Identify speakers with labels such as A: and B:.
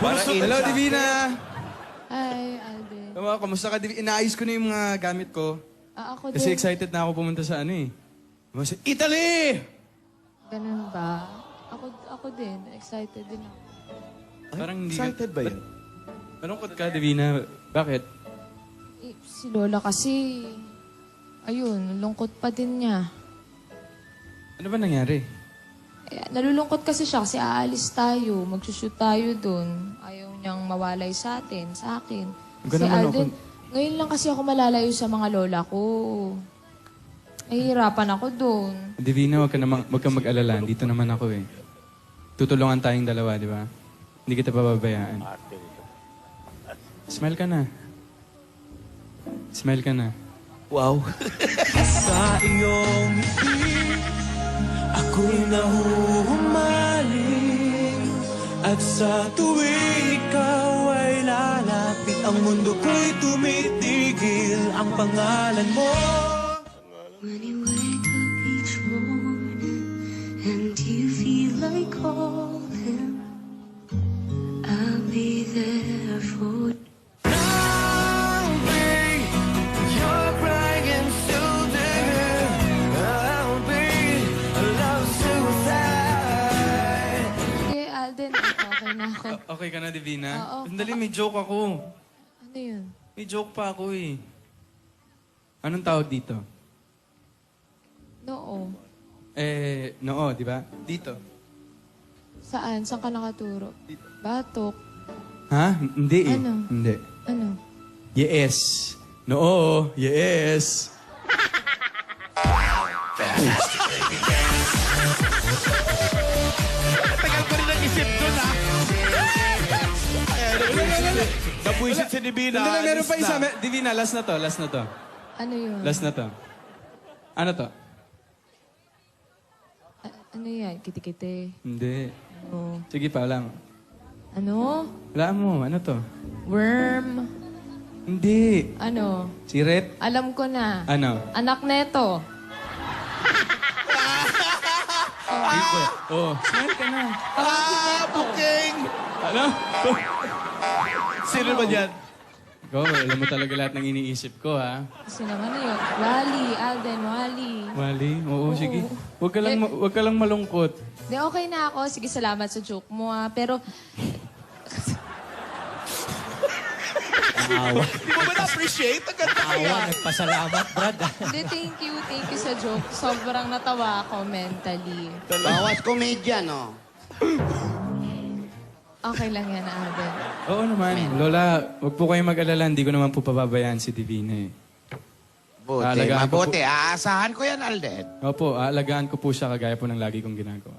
A: Hello, Divina!
B: Hi, Alden.
A: Kamusta ka, Divina? Inaayos ko na yung mga gamit ko.
B: Ako
A: Kasi
B: din.
A: excited na ako pumunta sa ano eh. Sa Italy!
B: Ganun ba? Ako din. Excited din ako.
A: Parang hindi
C: Excited ba yun?
A: Malungkot ka, Divina. Bakit?
B: Si Lola kasi, ayun, lungkot pa din niya.
A: Ano ba nangyari?
B: Nalulungkot kasi siya kasi aalis tayo, magsushoot tayo dun. Ayaw niyang mawalay sa atin, sa akin.
A: Huwag ka
B: Si
A: naman
B: Alden, ngayon lang kasi ako malalayo sa mga lola ko. Nahihirapan ako dun.
A: Divina, huwag kang mag-alala. Dito naman ako eh. Tutulungan tayong dalawa, di ba? Hindi kita pababayaan. Smile ka na. Smile ka na.
C: Wow.
D: Sa iyong ngiti, ako'y nahuhumaling. At sa tuwing ikaw ay lalapit, ang mundo ko'y tumitigil. Ang pangalan mo.
E: When you wake up each morning and you feel like calling, I'll be there for you.
D: I'll be your crying shoulder. I'll be a love suicide.
B: Sige, Alden, okay na ako.
A: Okay ka na, Divina?
B: Oo.
A: Sandali, may joke ako.
B: Ano yun?
A: May joke pa ako eh. Anong tawag dito?
B: Noo.
A: Noo, di ba? Dito.
B: Saan? Saan ka nakaturo? Batok.
A: Ha? Hindi eh.
B: Ano?
A: Hindi.
B: Ano?
A: Yes. Noo. Yes.
C: Tagal ko rin nag-isip dun, ha? Nabuisit si Divina.
A: Hindi na, meron pa
C: alis
A: isa.
C: na.
A: Divina, last na to. Last na to.
B: Ano yun?
A: Last na to. Ano to?
B: Ano yan? Kiti-kiti.
A: Hindi.
B: Ano?
A: Sige pa lang.
B: Ano?
A: Wala mo. Ano to?
B: Worm.
A: Hindi.
B: Ano?
A: Siret?
B: Alam ko na.
A: Ano?
B: Anak neto.
A: Oh, smile ka na.
C: Booking!
A: Ano?
C: Sino ba dyan?
A: Go, alam mo talaga lahat ng iniisip ko, ha?
B: Kasi naman yun. Wally. Alden, Wally.
A: Wally? Oo, sige. Huwag ka lang malungkot.
B: Di, okay na ako. Sige, salamat sa joke mo, ah. Pero,
C: Di mo ba na-appreciate? Ang ganda kaya.
F: Nagpasalamat, Brad.
B: hindi, thank you sa joke. Sobrang natawa ako mentally.
G: Bawas komedya, no?
B: Okay lang yan, Alden.
A: Oo naman. Lola, huwag po kayong mag-alala. Hindi ko naman po pababayaan si Divina, eh.
G: Buti,
A: Aalagaan ko
G: mabuti. Aasahan ko yan, Alden.
A: Opo, aalagaan ko po siya kagaya po ng lagi kong ginagawa.